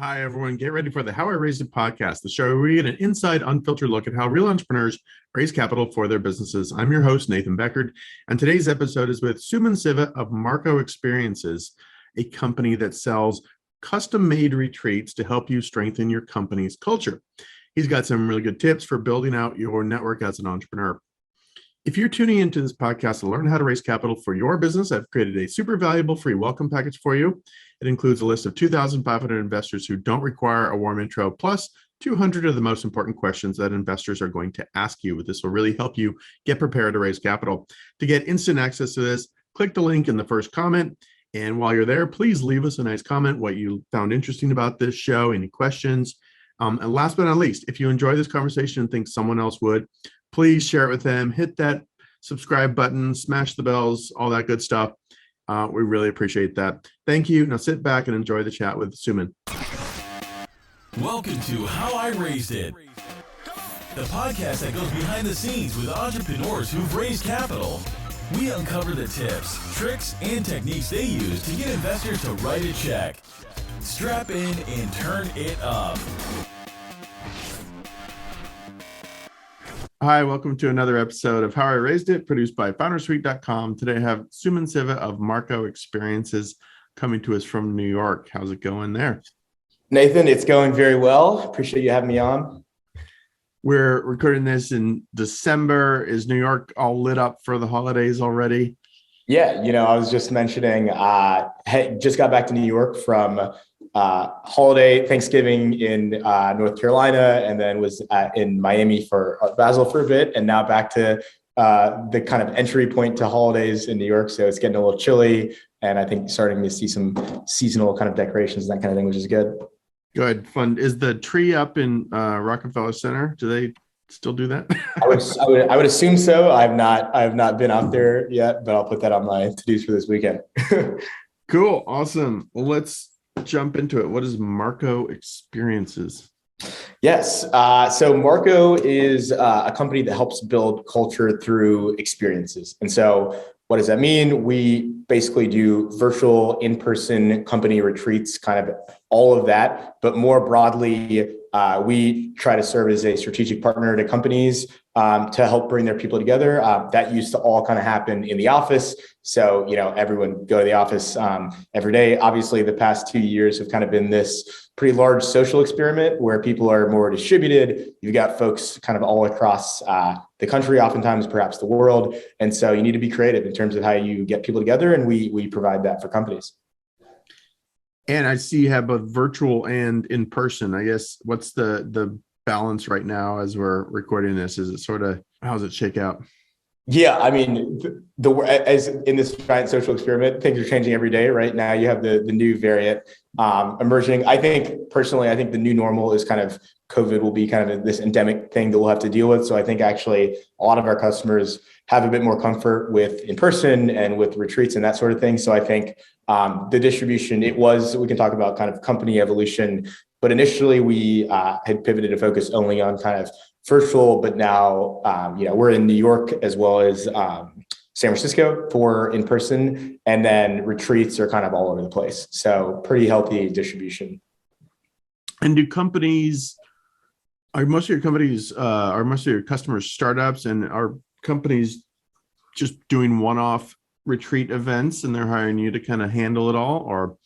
Hi, everyone. Get ready for the How I Raised It podcast, the show where we get an inside, unfiltered look at how real entrepreneurs raise capital for their businesses. I'm your host, Nathan Beckard, and today's episode is with Suman Siva of Marco Experiences, a company that sells custom-made retreats to help you strengthen your company's culture. He's got some really good tips for building out your network as an entrepreneur. If you're tuning into this podcast to learn how to raise capital for your business, I've created a super valuable free welcome package for you. It includes a list of 2,500 investors who don't require a warm intro, plus 200 of the most important questions that investors are going to ask you. This will really help you get prepared to raise capital. To get instant access to this, click the link in the first comment. And while you're there, please leave us a nice comment, what you found interesting about this show, any questions. And last but not least, if you enjoy this conversation and think someone else would, please share it with them, hit that subscribe button, smash the bells, all that good stuff. We really appreciate that. Thank you. Now sit back and enjoy the chat with Suman. Welcome to How I Raised It, the podcast that goes behind the scenes with entrepreneurs who've raised capital. We uncover the tips, tricks, and techniques they use to get investors to write a check. Strap in and turn it up. Hi, welcome to another episode of How I Raised It, produced by foundersuite.com. Today I have Suman Siva of Marco Experiences coming to us from New York. How's it going there? Nathan, it's going very well. Appreciate you having me on. We're recording this in December. Is New York all lit up for the holidays already? Yeah, I was just mentioning, just got back to New York from holiday Thanksgiving in North Carolina, and then was in Miami for Basel for a bit, and now back to the kind of entry point to holidays in New York. So it's getting a little chilly, and I think starting to see some seasonal kind of decorations and that kind of thing, which is good. Good, fun. Is the tree up in Rockefeller Center? Do they still do that? I would assume so. I have not been out there yet, but I'll put that on my to-dos for this weekend. Cool, awesome. Well, let's jump into it. What is Marco Experiences? Yes. So Marco is a company that helps build culture through experiences. And so what does that mean? We basically do virtual, in-person company retreats, kind of all of that. But more broadly, we try to serve as a strategic partner to companies to help bring their people together. That used to all kind of happen in the office. So, everyone go to the office every day. Obviously, the past 2 years have kind of been this pretty large social experiment where people are more distributed. You've got folks kind of all across the country, oftentimes perhaps the world. And so you need to be creative in terms of how you get people together. And we provide that for companies. And I see you have both virtual and in person. I guess what's the balance right now as we're recording this? Is it sort of, how does it shake out? Yeah, I mean, as in this giant social experiment, things are changing every day. Right now, you have the new variant emerging. I think the new normal is kind of COVID will be kind of this endemic thing that we'll have to deal with. So I think actually a lot of our customers have a bit more comfort with in person and with retreats and that sort of thing. So I think the distribution, we can talk about kind of company evolution, but initially we had pivoted to focus only on kind of virtual, but now, we're in New York as well as San Francisco for in-person, and then retreats are kind of all over the place. So pretty healthy distribution. And are most of your customers startups, and are companies just doing one-off retreat events and they're hiring you to kind of handle it all? Or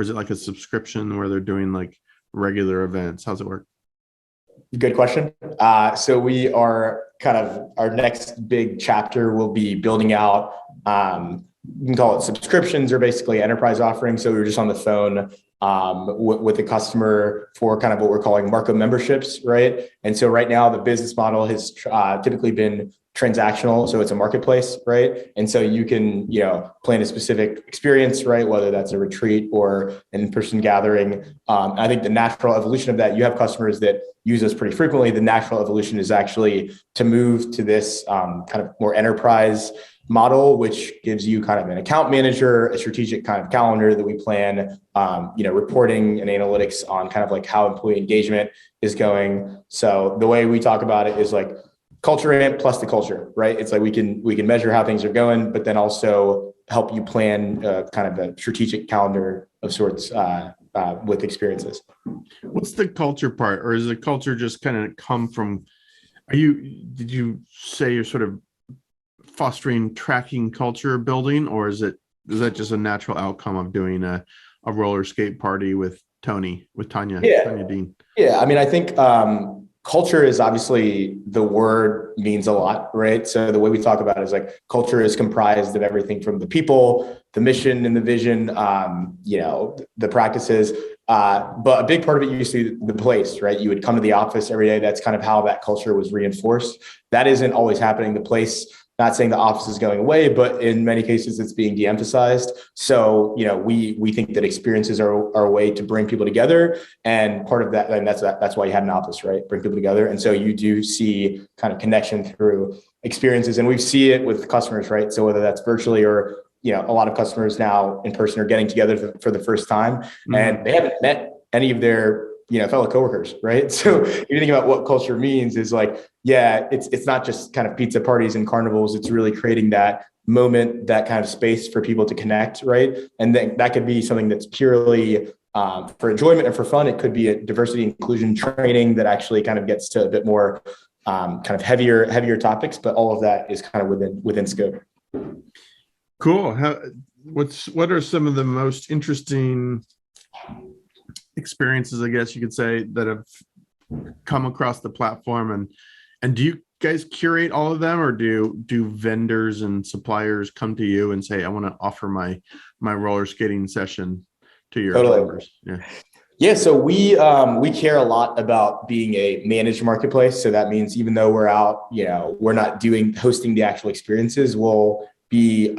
is it like a subscription where they're doing like regular events? How's it work? Good question. So we are kind of, our next big chapter will be building out, you can call it subscriptions or basically enterprise offerings. So we were just on the phone with the customer for kind of what we're calling Marco memberships, right? And so right now the business model has typically been transactional. So it's a marketplace, right? And so you can, plan a specific experience, right? Whether that's a retreat or an in-person gathering. I think the natural evolution of that, you have customers that use us pretty frequently. The natural evolution is actually to move to this kind of more enterprise model, which gives you kind of an account manager, a strategic kind of calendar that we plan, reporting and analytics on kind of like how employee engagement is going. So the way we talk about it is like culture amp plus the culture, right? It's like we can measure how things are going, but then also help you plan kind of a strategic calendar of sorts with experiences. What's the culture part, or is the culture just kind of come from? Did you say you're sort of fostering tracking culture building, or is that just a natural outcome of doing a roller skate party with Tanya Dean? Yeah, I mean, I think culture is obviously, the word means a lot, right? So the way we talk about it is like culture is comprised of everything from the people, the mission and the vision, the practices. But a big part of it used to be the place, right? You would come to the office every day. That's kind of how that culture was reinforced. That isn't always happening. The place, not saying the office is going away, but in many cases it's being de-emphasized. So, we think that experiences are a way to bring people together. And part of that, and that's why you have an office, right? Bring people together. And so you do see kind of connection through experiences, and we see it with customers, right? So whether that's virtually or, a lot of customers now in person are getting together for the first time, and they haven't met any of their fellow coworkers, right? So if you think about what culture means, is like, yeah, it's not just kind of pizza parties and carnivals. It's really creating that moment, that kind of space for people to connect, right? And then that could be something that's purely for enjoyment and for fun. It could be a diversity inclusion training that actually kind of gets to a bit more kind of heavier topics, but all of that is kind of within scope. Cool. What are some of the most interesting experiences, I guess you could say, that have come across the platform, and do you guys curate all of them, or do vendors and suppliers come to you and say, I want to offer my roller skating session to your members? Yeah, so we care a lot about being a managed marketplace. So that means even though we're out, we're not hosting the actual experiences, we'll be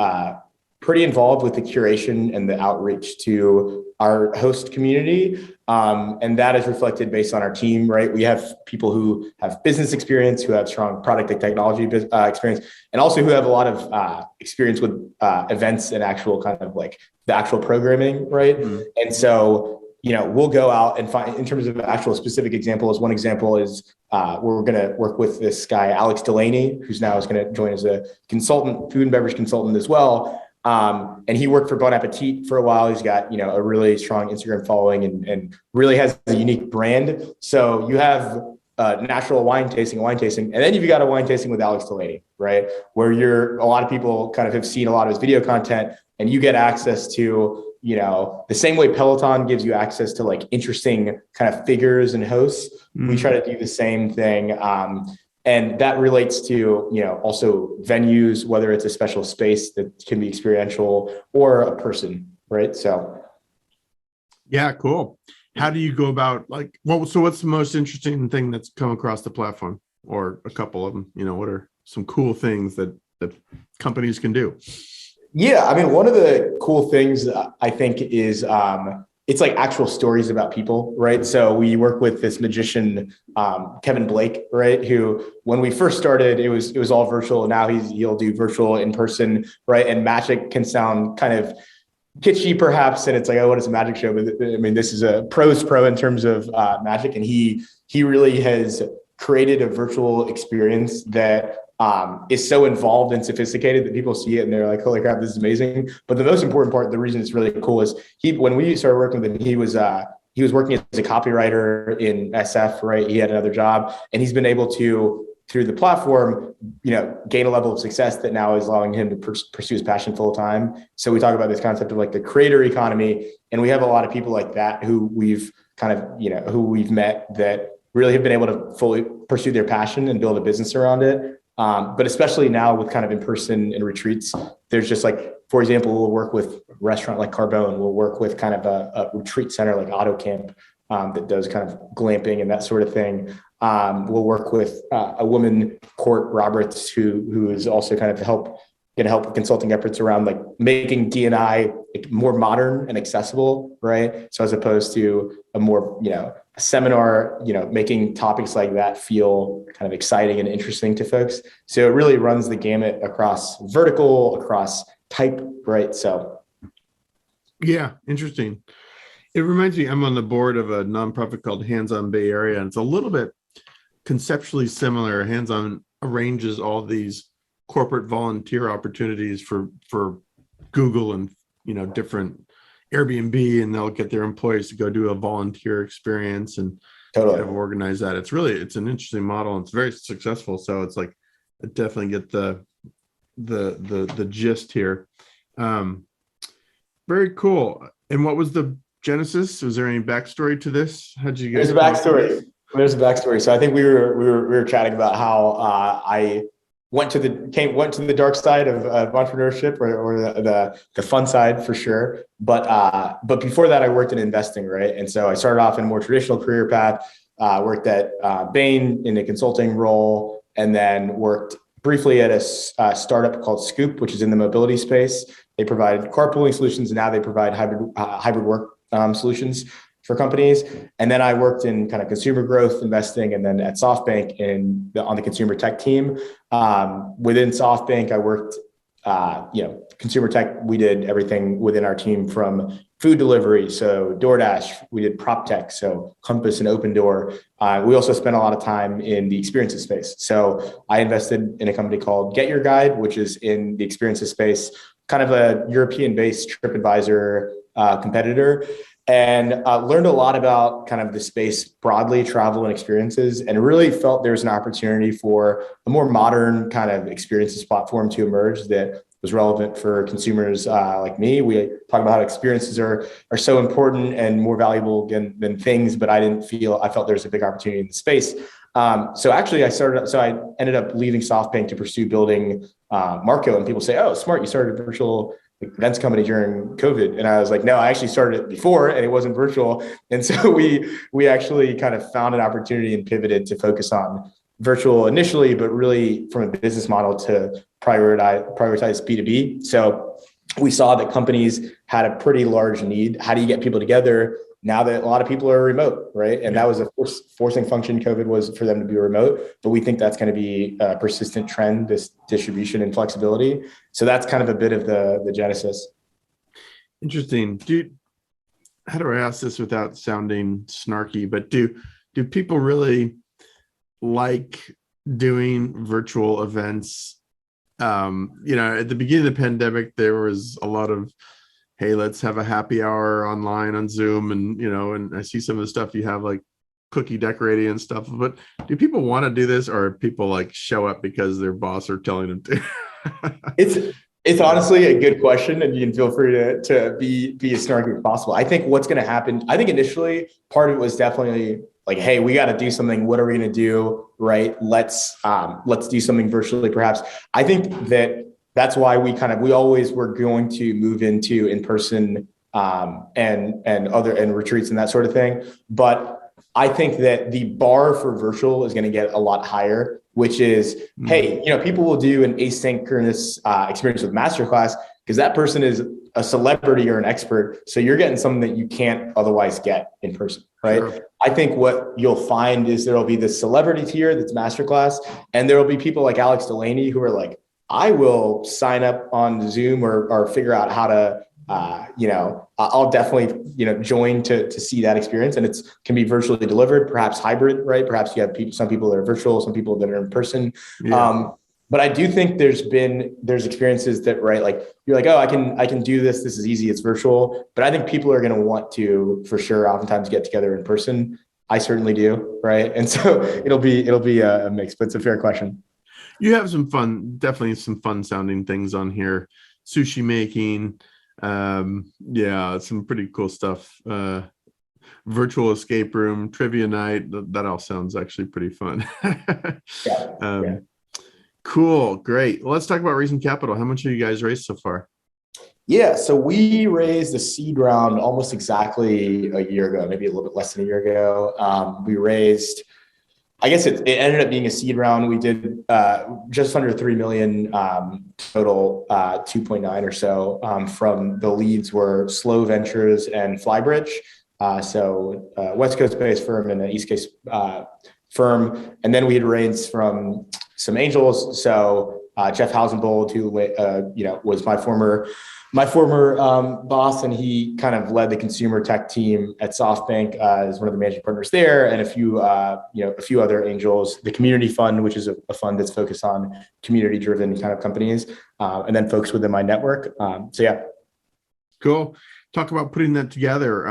pretty involved with the curation and the outreach to our host community. And that is reflected based on our team, right? We have people who have business experience, who have strong product and technology experience, and also who have a lot of experience with events and actual kind of like the actual programming, right? Mm-hmm. And so, we'll go out and find, in terms of actual specific examples, one example is we're going to work with this guy, Alex Delaney, who's now is going to join as a consultant, food and beverage consultant as well. And he worked for Bon Appetit for a while. He's got, a really strong Instagram following and really has a unique brand. So you have natural wine tasting, and then you've got a wine tasting with Alex Delaney, right? Where a lot of people kind of have seen a lot of his video content, and you get access to, the same way Peloton gives you access to like interesting kind of figures and hosts. Mm-hmm. We try to do the same thing. And that relates to, also venues, whether it's a special space that can be experiential or a person, right? So. Yeah, cool. How do you go about so what's the most interesting thing that's come across the platform, or a couple of them? What are some cool things that companies can do? Yeah, I mean, one of the cool things I think is it's like actual stories about people, right? So we work with this magician, Kevin Blake, right? Who, when we first started, it was all virtual. Now he'll do virtual, in person, right? And magic can sound kind of kitschy perhaps, and it's like, oh, what is a magic show? But I mean, this is a pro's pro in terms of magic, and he really has created a virtual experience that is so involved and sophisticated that people see it and they're like, holy crap, this is amazing. But the most important part, the reason it's really cool, is when we started working with him, he was working as a copywriter in SF, right? He had another job, and he's been able to, through the platform, gain a level of success that now is allowing him to pursue his passion full time. So we talk about this concept of like the creator economy, and we have a lot of people like that who we've kind of, who we've met that really have been able to fully pursue their passion and build a business around it. But especially now with kind of in-person and retreats, there's just like, for example, we'll work with a restaurant like Carbone. We'll work with kind of a retreat center like Auto Camp that does kind of glamping and that sort of thing. We'll work with a woman, Court Roberts, who is also kind of help with consulting efforts around like making D&I more modern and accessible, right? So as opposed to a more, a seminar, making topics like that feel kind of exciting and interesting to folks. So it really runs the gamut across vertical, across type, right? So. Yeah, interesting. It reminds me, I'm on the board of a nonprofit called Hands On Bay Area, and it's a little bit conceptually similar. Hands On arranges all these corporate volunteer opportunities for Google and different Airbnb, and they'll get their employees to go do a volunteer experience and Totally. kind of organize that. It's an interesting model, and it's very successful. So it's like, I definitely get the gist here. Very cool. And what was the genesis? Was there any backstory to this? How'd you guys? There's a backstory. So I think we were chatting about how I went to the dark side of entrepreneurship, or the fun side for sure. But before that, I worked in investing, right? And so I started off in a more traditional career path. Worked at Bain in a consulting role, and then worked briefly at a startup called Scoop, which is in the mobility space. They provide carpooling solutions, and now they provide hybrid work solutions for companies. And then I worked in kind of consumer growth investing, and then at SoftBank on the consumer tech team. Within SoftBank, I worked, consumer tech. We did everything within our team from food delivery, so DoorDash. We did prop tech, so Compass and Open Door. We also spent a lot of time in the experiences space. So I invested in a company called Get Your Guide, which is in the experiences space, kind of a European-based TripAdvisor competitor, and learned a lot about kind of the space broadly, travel and experiences, and really felt there was an opportunity for a more modern kind of experiences platform to emerge that was relevant for consumers like me. We talk about how experiences are so important and more valuable than things, but I felt there's a big opportunity in the space. So I ended up leaving SoftBank to pursue building Marco, and people say, "Oh, smart, you started a virtual events company during COVID." And I was like, no, I actually started it before, and it wasn't virtual. And so we actually kind of found an opportunity and pivoted to focus on virtual initially, but really from a business model to prioritize B2B. So we saw that companies had a pretty large need. How do you get people together now that a lot of people are remote, right? And that was a forcing function COVID was for them to be remote, but we think that's going to be a persistent trend, this distribution and flexibility. So that's kind of a bit of the genesis. Interesting. How do I ask this without sounding snarky, but do people really like doing virtual events? At the beginning of the pandemic, there was a lot of, hey, let's have a happy hour online on Zoom. And I see some of the stuff you have, like cookie decorating and stuff, but do people want to do this, or people like show up because their boss are telling them to? It's honestly a good question, and you can feel free to be as snarky as possible. I think what's going to happen, I think initially part of it was definitely like, hey, we got to do something. What are we going to do? Right. Let's do something virtually, perhaps. I think that's why we always were going to move into in-person and retreats and that sort of thing. But I think that the bar for virtual is going to get a lot higher, which is, hey, people will do an asynchronous experience with masterclass because that person is a celebrity or an expert. So you're getting something that you can't otherwise get in person, right? Sure. I think what you'll find is there'll be this celebrity tier that's masterclass, and there'll be people like Alex Delaney who are like, I will sign up on Zoom or figure out how to, I'll definitely, join to see that experience. And it can be virtually delivered, perhaps hybrid, right? Perhaps you have some people that are virtual, some people that are in person. Yeah. But I do think there's experiences that, right, like you're like, oh, I can do this. This is easy. It's virtual. But I think people are going to want to, for sure, oftentimes get together in person. I certainly do, right? And so it'll be a mix, but it's a fair question. You have definitely some fun sounding things on here. Sushi making, some pretty cool stuff. Virtual escape room, trivia night. That all sounds actually pretty fun. Yeah. Cool. Great. Well, let's talk about raising capital. How much have you guys raised so far? Yeah. So we raised a seed round almost exactly a year ago, maybe a little bit less than a year ago. We raised, I guess it ended up being a seed round. We did just under 3 million total, 2.9 or so from the leads were Slow Ventures and Flybridge. So West Coast based firm and an East Coast firm. And then we had raised from some angels. So Jeff Housenbold, who was my former boss, and he kind of led the consumer tech team at SoftBank as one of the managing partners there, and a few other angels. The Community Fund, which is a fund that's focused on community-driven kind of companies, and then folks within my network. So yeah. Cool. Talk about putting that together.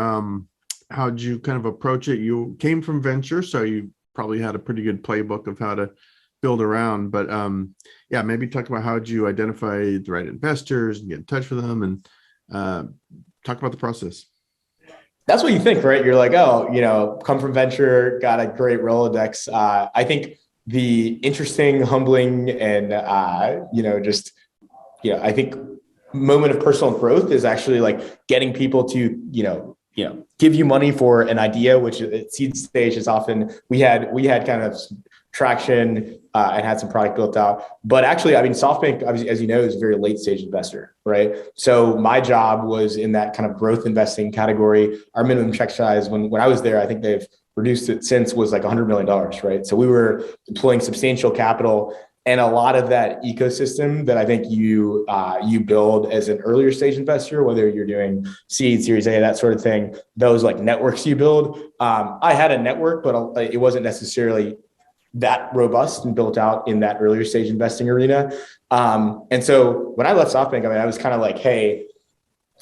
How'd you kind of approach it? You came from venture, so you probably had a pretty good playbook of how to build around. But yeah, maybe talk about how did you identify the right investors and get in touch with them, and talk about the process. That's what you think, right? You're like, oh, come from venture, got a great Rolodex. I think the interesting, humbling, and I think moment of personal growth is actually like getting people to give you money for an idea, which at seed stage is often we had kind of traction and had some product built out. But actually, I mean, Softbank, as you know, is a very late stage investor, right? So my job was in that kind of growth investing category. Our minimum check size when I was there, I think they've reduced it since, was like $100 million, right? So we were deploying substantial capital. And a lot of that ecosystem that I think you build as an earlier stage investor, whether you're doing seed, Series A, that sort of thing, those like networks you build. I had a network, but it wasn't necessarily that robust and built out in that earlier stage investing arena. And so when I left Softbank, I was kind of like, hey,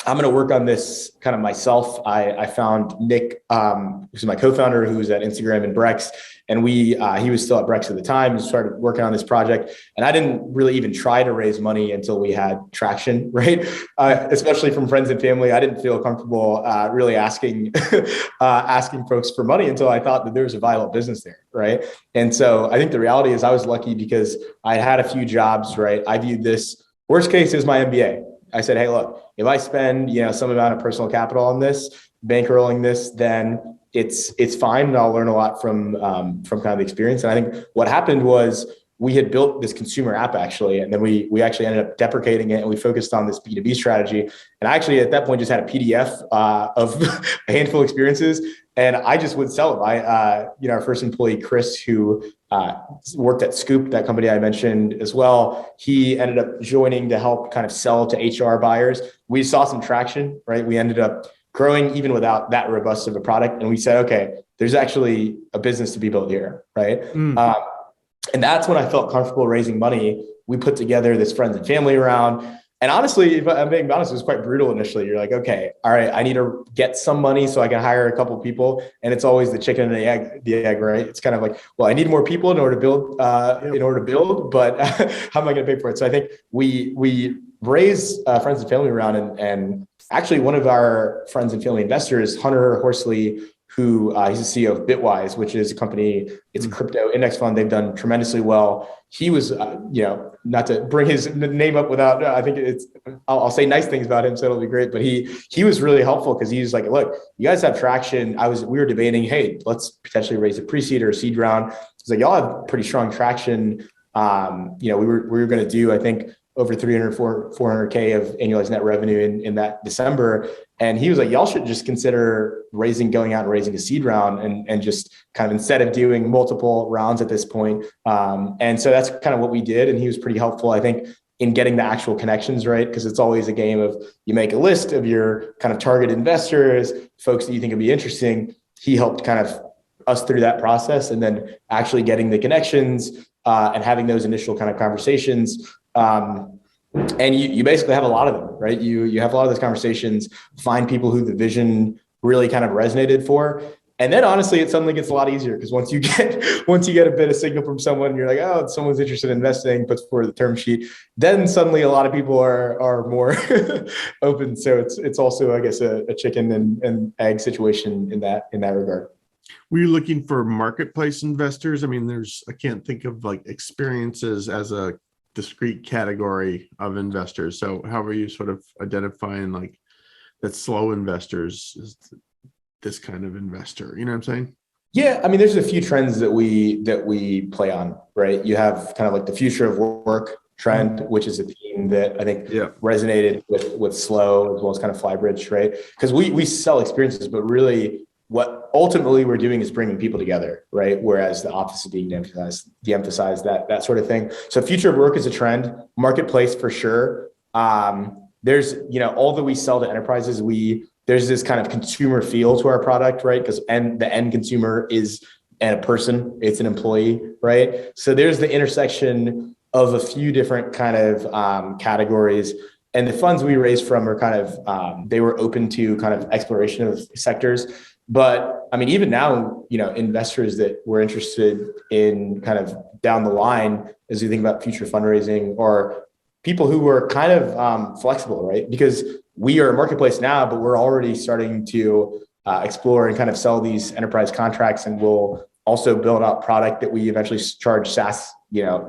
I'm going to work on this kind of myself. I found Nick, who's my co-founder, who was at Instagram and Brex, and he was still at Brex at the time, and started working on this project. And I didn't really even try to raise money until we had traction, right? Especially from friends and family. I didn't feel comfortable really asking folks for money until I thought that there was a viable business there, right? And so I think the reality is I was lucky because I had a few jobs, right? I viewed this worst case is my MBA. I said, hey, look, if I spend, some amount of personal capital on this, bankrolling this, then it's fine. And I'll learn a lot from kind of the experience. And I think what happened was we had built this consumer app actually, and then we actually ended up deprecating it, and we focused on this B2B strategy. And I actually at that point just had a PDF of a handful of experiences, and I just would sell them. Our first employee, Chris, who worked at Scoop, that company I mentioned as well, he ended up joining to help kind of sell to HR buyers. We saw some traction, right? We ended up growing even without that robust of a product. And we said, okay, there's actually a business to be built here, right? And that's when I felt comfortable raising money. We put together this friends and family round. And honestly, if I'm being honest, it was quite brutal initially. You're like, okay, all right, I need to get some money so I can hire a couple of people. And it's always the chicken and the egg, right? It's kind of like, well, I need more people in order to build, but how am I going to pay for it? So I think we raised friends and family round, and actually one of our friends and family investors, Hunter Horsley, who he's the CEO of Bitwise, which is a company, it's a crypto index fund. They've done tremendously well. He was, not to bring his name up without, I think I'll say nice things about him, so it'll be great. But he was really helpful because he was like, look, you guys have traction. We were debating, hey, let's potentially raise a pre-seed or a seed round. He's like, y'all have pretty strong traction. We were going to do, I think, over 400K of annualized net revenue in that December. And he was like, y'all should just consider going out and raising a seed round and just kind of instead of doing multiple rounds at this point. And so that's kind of what we did. And he was pretty helpful, I think, in getting the actual connections, right? Because it's always a game of you make a list of your kind of target investors, folks that you think would be interesting. He helped kind of us through that process, and then actually getting the connections and having those initial kind of conversations. And you basically have a lot of them, right? You have a lot of those conversations, find people who the vision really kind of resonated for. And then honestly, it suddenly gets a lot easier because once you get a bit of signal from someone, you're like, oh, someone's interested in investing, puts forward the term sheet. Then suddenly a lot of people are more open. So it's also, I guess, a chicken and egg situation in that regard. Were you looking for marketplace investors? I mean, I can't think of like experiences as a discrete category of investors. So how are you sort of identifying like that slow investors is this kind of investor? You know what I'm saying? Yeah. I mean, there's a few trends that we play on, right? You have kind of like the future of work trend, which is a theme that I think resonated with slow as well as kind of Flybridge, right? Because we sell experiences, but really what ultimately we're doing is bringing people together, right? Whereas the opposite is being de-emphasized, that sort of thing. So future of work is a trend, marketplace for sure. There's, although we sell to enterprises, there's this kind of consumer feel to our product, right? Because the end consumer is a person, it's an employee, right? So there's the intersection of a few different kind of categories. And the funds we raised from are kind of, they were open to kind of exploration of sectors. But I mean, even now, investors that were interested in kind of down the line, as we think about future fundraising, or people who were kind of flexible, right? Because we are a marketplace now, but we're already starting to explore and kind of sell these enterprise contracts, and we'll also build out product that we eventually charge SaaS,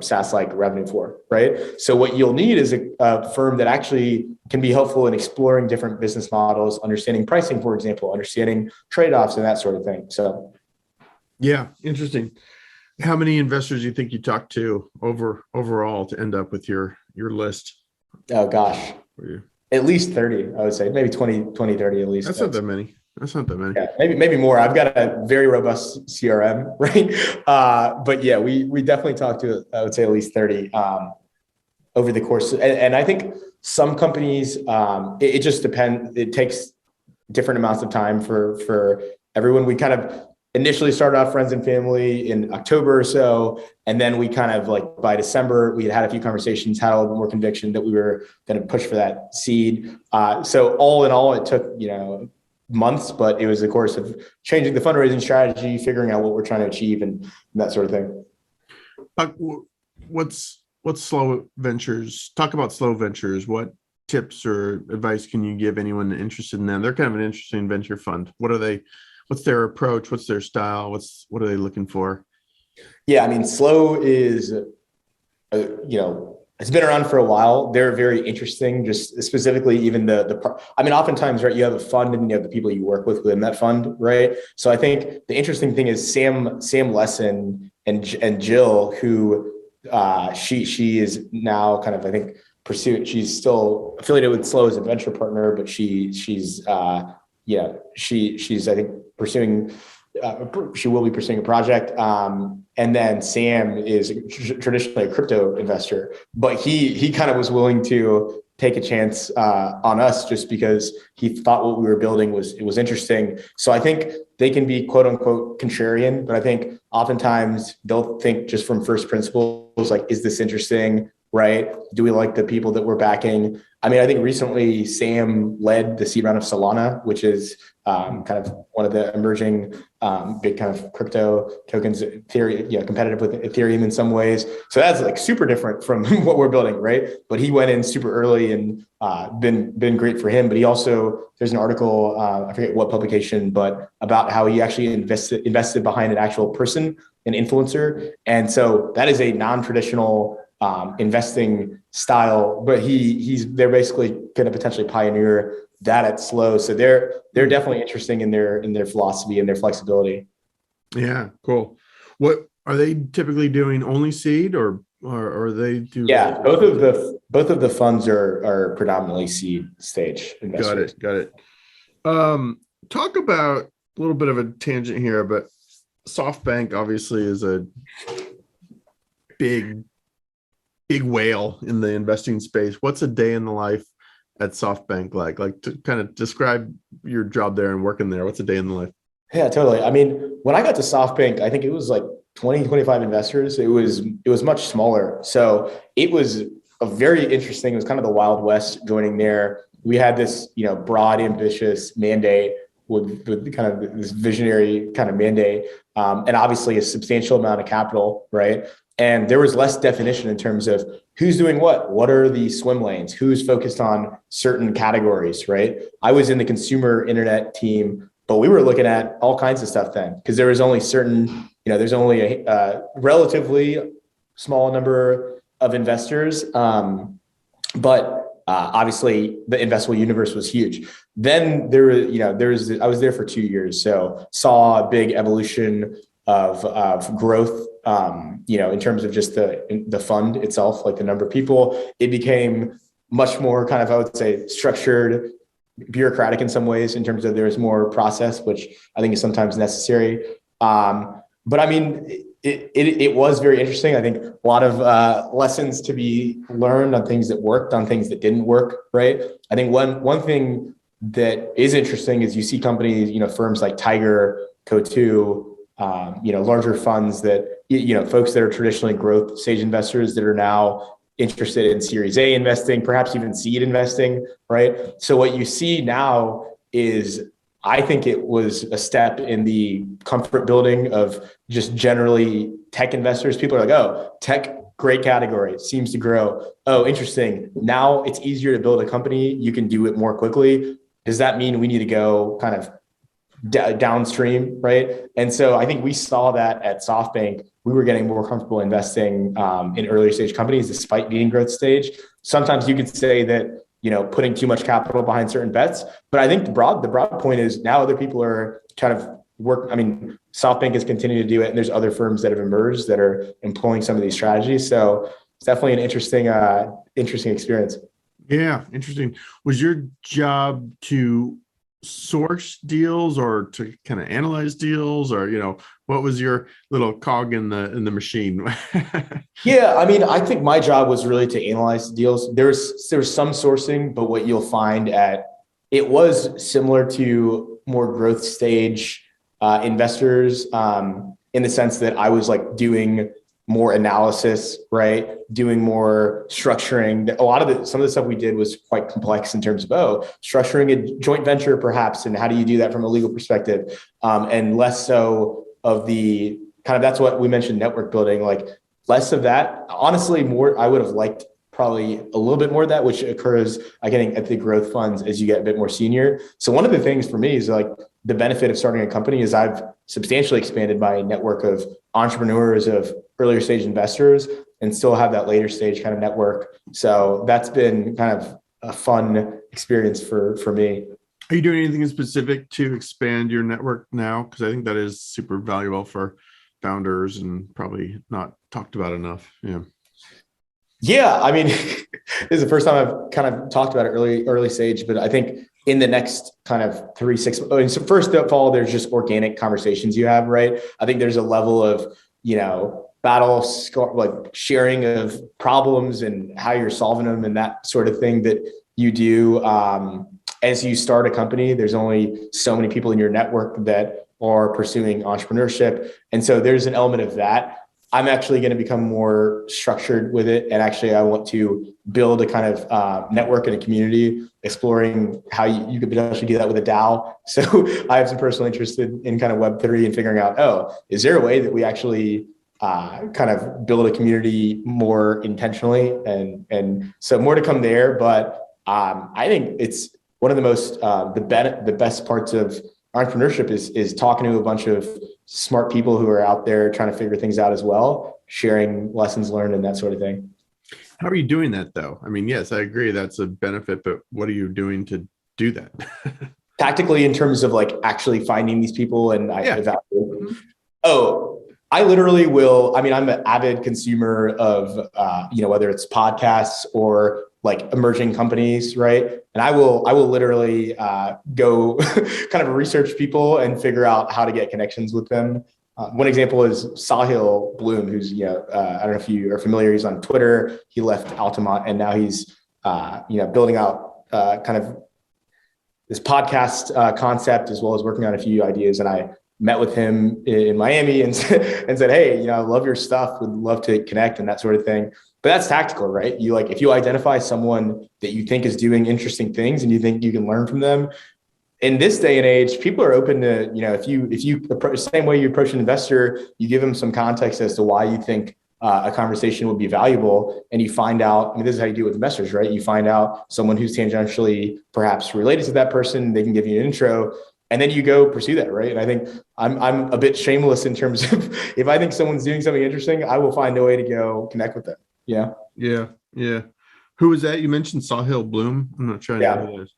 SaaS-like revenue for, right? So what you'll need is a firm that actually can be helpful in exploring different business models, understanding pricing, for example, understanding trade-offs and that sort of thing. So, yeah, interesting. How many investors do you think you talked to overall to end up with your list? Oh gosh, at least 30, I would say, maybe 20, 30 at least. That's not that many. Yeah, maybe more. I've got a very robust CRM, right? But yeah, we definitely talked to, I would say, at least 30 over the course. And I think some companies, it just depends. It takes different amounts of time for everyone. We kind of initially started off friends and family in October or so. And then we kind of like by December, we had a few conversations, had a little more conviction that we were going to push for that seed. So all in all, it took, months, but it was the course of changing the fundraising strategy, figuring out what we're trying to achieve and that sort of thing. What's slow ventures? Talk about slow ventures. What tips or advice can you give anyone interested in them? They're kind of an interesting venture fund. What are they? What's their approach? What's their style? What are they looking for? Yeah, I mean, slow is, it's been around for a while. They're very interesting, just specifically even oftentimes, right, you have a fund and you have the people you work with within that fund, right? So I think the interesting thing is Sam Lesson and Jill, who she is now kind of, I think, she's still affiliated with Slow as a venture partner, but she's I think pursuing, she will be pursuing a project. And then Sam is traditionally a crypto investor, but he kind of was willing to take a chance on us just because he thought what we were building was interesting. So I think they can be quote unquote contrarian, but I think oftentimes they'll think just from first principles, like, is this interesting? Right? Do we like the people that we're backing? I mean, I think recently Sam led the seed round of Solana, which is kind of one of the emerging big kind of crypto tokens, Ethereum, competitive with Ethereum in some ways. So that's like super different from what we're building, right? But he went in super early and been great for him. But he also, there's an article, I forget what publication, but about how he actually invested behind an actual person, an influencer. And so that is a non-traditional investing style, but they're basically going to potentially pioneer that at Slow. So they're definitely interesting in their philosophy and their flexibility. Yeah, cool. What are they typically doing? Only seed or they do? Yeah, both of the funds are predominantly seed stage investors. Got it. Talk about a little bit of a tangent here, but SoftBank obviously is a big whale in the investing space. What's a day in the life at SoftBank like? Like, to kind of describe your job there and working there. What's a day in the life? Yeah, totally. I mean, when I got to SoftBank, I think it was like 20, 25 investors. It was much smaller. So it was a very interesting, it was kind of the Wild West joining there. We had this, broad, ambitious mandate with kind of this visionary kind of mandate, and obviously a substantial amount of capital, right? And there was less definition in terms of who's doing what are the swim lanes, who's focused on certain categories, right? I was in the consumer internet team, but we were looking at all kinds of stuff then, because there was only there's only a relatively small number of investors. But obviously the investable universe was huge. Then I was there for 2 years. So saw a big evolution of growth, in terms of just the fund itself, like the number of people. It became much more kind of, I would say, structured, bureaucratic in some ways, in terms of there's more process, which I think is sometimes necessary. But I mean, it was very interesting. I think a lot of lessons to be learned on things that worked, on things that didn't work, right? I think one thing that is interesting is you see companies, firms like Tiger, Coatue, larger funds that, folks that are traditionally growth stage investors that are now interested in Series A investing, perhaps even seed investing, right? So what you see now is, I think it was a step in the comfort building of just generally tech investors. People are like, oh, tech, great category, seems to grow. Oh, interesting. Now it's easier to build a company. You can do it more quickly. Does that mean we need to go kind of downstream, right? And so I think we saw that at SoftBank. We were getting more comfortable investing in earlier stage companies despite being growth stage. Sometimes you could say that, putting too much capital behind certain bets, but I think the broad point is now other people are kind of SoftBank has continued to do it, and there's other firms that have emerged that are employing some of these strategies. So it's definitely an interesting experience. Yeah, interesting. Was your job to source deals or to kind of analyze deals, or what was your little cog in the machine? Yeah, I think my job was really to analyze the deals. There's some sourcing, but what you'll find it was similar to more growth stage investors, in the sense that I was like doing more analysis, right? Doing more structuring. Some of the stuff we did was quite complex in terms of, structuring a joint venture perhaps, and how do you do that from a legal perspective? And less so of the kind of, that's what we mentioned, network building, like less of that. Honestly, more, I would have liked probably a little bit more of that, which occurs, I think, at the growth funds as you get a bit more senior. So one of the things for me is like the benefit of starting a company is I've substantially expanded my network of entrepreneurs, of earlier stage investors, and still have that later stage kind of network. So that's been kind of a fun experience for me. Are you doing anything specific to expand your network now? Because I think that is super valuable for founders and probably not talked about enough. Yeah. Yeah, this is the first time I've kind of talked about it early stage, but I think in the next kind of 3-6 months, so first of all, there's just organic conversations you have, right? I think there's a level of, battle, like sharing of problems and how you're solving them and that sort of thing that you do. As you start a company, there's only so many people in your network that are pursuing entrepreneurship. And so there's an element of that. I'm actually going to become more structured with it. And actually, I want to build a kind of network and a community, exploring how you could potentially do that with a DAO. So I have some personal interest in kind of Web3 and figuring out, is there a way that we actually kind of build a community more intentionally? And so more to come there. But I think it's one of the most, the best parts of entrepreneurship is talking to a bunch of smart people who are out there trying to figure things out as well, sharing lessons learned and that sort of thing. How are you doing that though? Yes, I agree that's a benefit, but what are you doing to do that? Tactically, in terms of like actually finding these people and evaluate. Mm-hmm. I literally will. I'm an avid consumer of, whether it's podcasts or like emerging companies, right? And I will literally go kind of research people and figure out how to get connections with them. One example is Sahil Bloom, who's, I don't know if you are familiar. He's on Twitter. He left Altamont and now he's, building out kind of this podcast concept, as well as working on a few ideas. And I met with him in Miami and said, hey, I love your stuff, would love to connect and that sort of thing. But that's tactical, right? If you identify someone that you think is doing interesting things and you think you can learn from them, in this day and age, people are open to, if you approach the same way you approach an investor, you give them some context as to why you think a conversation would be valuable, and you find out, this is how you do it with investors, right? You find out someone who's tangentially perhaps related to that person, they can give you an intro, and then you go pursue that, right? And I think I'm a bit shameless in terms of, if I think someone's doing something interesting, I will find a way to go connect with them. Yeah. Who was that? You mentioned Sahil Bloom. I'm not sure. I know who that is.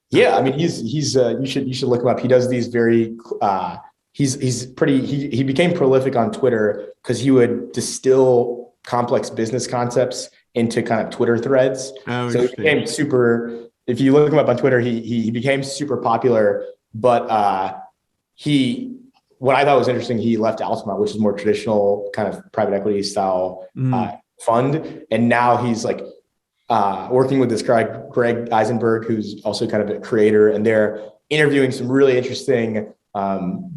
Yeah, he's you should look him up. He does these very he became prolific on Twitter because he would distill complex business concepts into kind of Twitter threads. So he became super. If you look him up on Twitter, he became super popular. But what I thought was interesting, he left Altamont, which is more traditional kind of private equity style fund, and now he's like working with this guy, Greg Eisenberg, who's also kind of a creator, and they're interviewing some really interesting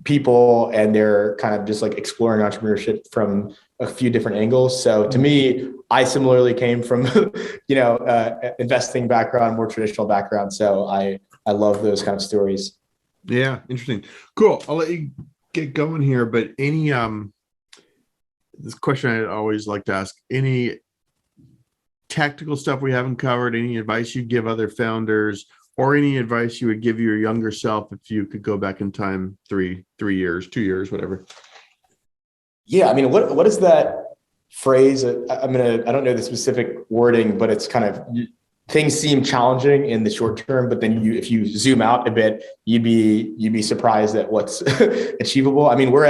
people, and they're kind of just like exploring entrepreneurship from a few different angles. So to me, I similarly came from, investing background, more traditional background. So I love those kind of stories. Yeah, interesting. Cool. I'll let you get going here, but any this question I always like to ask, any tactical stuff we haven't covered, any advice you give other founders, or any advice you would give your younger self if you could go back in time 3 years, 2 years, whatever? Yeah, I mean, what is that phrase? I don't know the specific wording, but it's kind of, things seem challenging in the short term, but then if you zoom out a bit, you'd be surprised at what's achievable. I mean, we're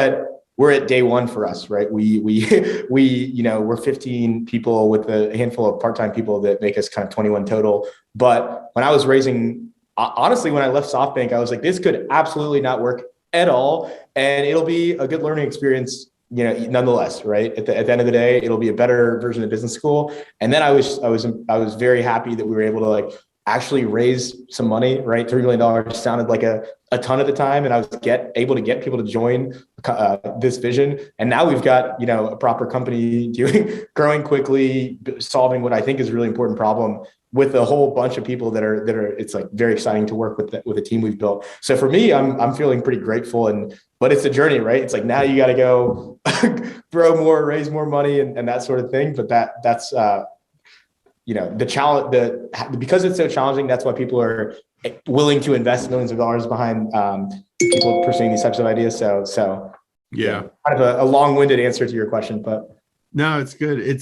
at day one for us, right? We're 15 people with a handful of part-time people that make us kind of 21 total. But when I was honestly, when I left SoftBank, I was like, this could absolutely not work at all. And it'll be a good learning experience, nonetheless, right? At the end of the day, it'll be a better version of business school. And then I was very happy that we were able to actually raise some money, right? $3 million sounded like a ton at the time. And I was able to get people to join this vision. And now we've got, a proper company growing quickly, solving what I think is a really important problem with a whole bunch of people that are, it's like very exciting to work with a team we've built. So for me, I'm feeling pretty grateful, but it's a journey, right? It's like, now you got to go grow more, raise more money and that sort of thing. But that's the challenge, because it's so challenging, that's why people are willing to invest millions of dollars behind people pursuing these types of ideas. So yeah, kind of a long-winded answer to your question, but no, it's good.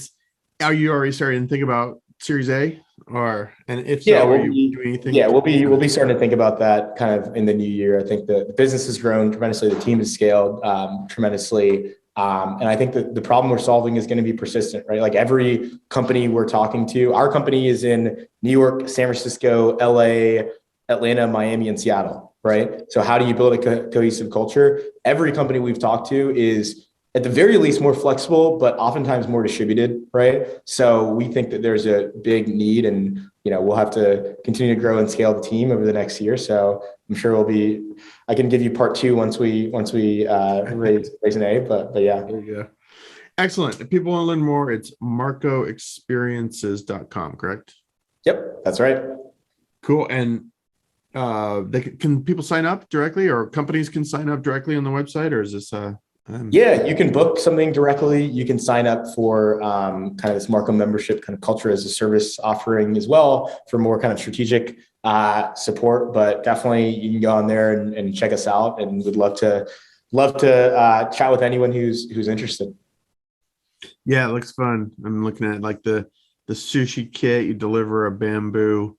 Are you already starting to think about Series A, and if so, are you doing anything? Yeah, we'll be starting to think about that kind of in the new year. I think the business has grown tremendously, the team has scaled tremendously. And I think that the problem we're solving is going to be persistent, right? Like every company we're talking to, our company is in New York, San Francisco, LA, Atlanta, Miami, and Seattle, right? So how do you build a cohesive culture? Every company we've talked to is at the very least more flexible, but oftentimes more distributed, right? So we think that there's a big need, and we'll have to continue to grow and scale the team over the next year. So I'm sure I can give you part 2 once we raise an A, but yeah. There you go. Excellent. If people want to learn more, it's marcoexperiences.com, correct? Yep, that's right. Cool. And can people sign up directly, or companies can sign up directly on the website, or is this yeah, you can book something directly. You can sign up for kind of this Marco membership, kind of culture as a service offering as well, for more kind of strategic support. But definitely you can go on there and check us out, and we'd love to chat with anyone who's interested. Yeah, it looks fun. I'm looking at the sushi kit. You deliver a bamboo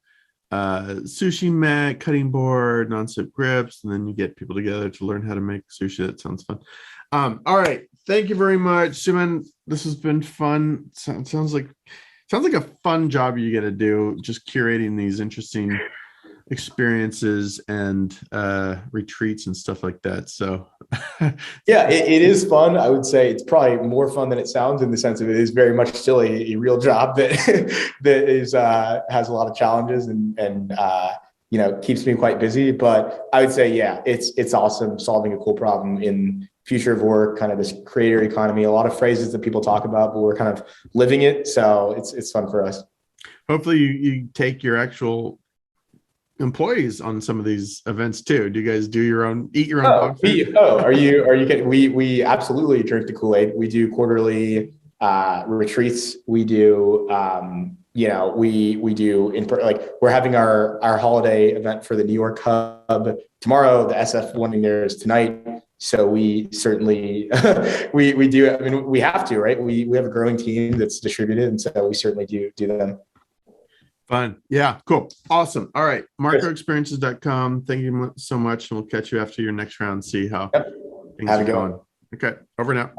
sushi mat, cutting board, non-slip grips, and then you get people together to learn how to make sushi. That sounds fun. All right. Thank you very much, Suman. This has been fun. Sounds like a fun job you get to do, just curating these interesting experiences and retreats and stuff like that. So yeah, it is fun. I would say it's probably more fun than it sounds, in the sense of it is very much still a real job that has a lot of challenges and keeps me quite busy. But I would say, yeah, it's awesome solving a cool problem in future of work, kind of this creator economy, a lot of phrases that people talk about, but we're kind of living it. So it's fun for us. Hopefully you take your actual employees on some of these events too. Do you guys eat your own dog food? Are you kidding? We absolutely drink the Kool-Aid. We do quarterly retreats. We do we do we're having our holiday event for the New York hub tomorrow. The SF one there is tonight. So we certainly we do. I mean, we have to, right? We have a growing team that's distributed, and so we certainly do them. Fun. Yeah, cool. Awesome. All right. marcoexperiences.com. Thank you so much. And we'll catch you after your next round, see how things are going. Okay. Over now.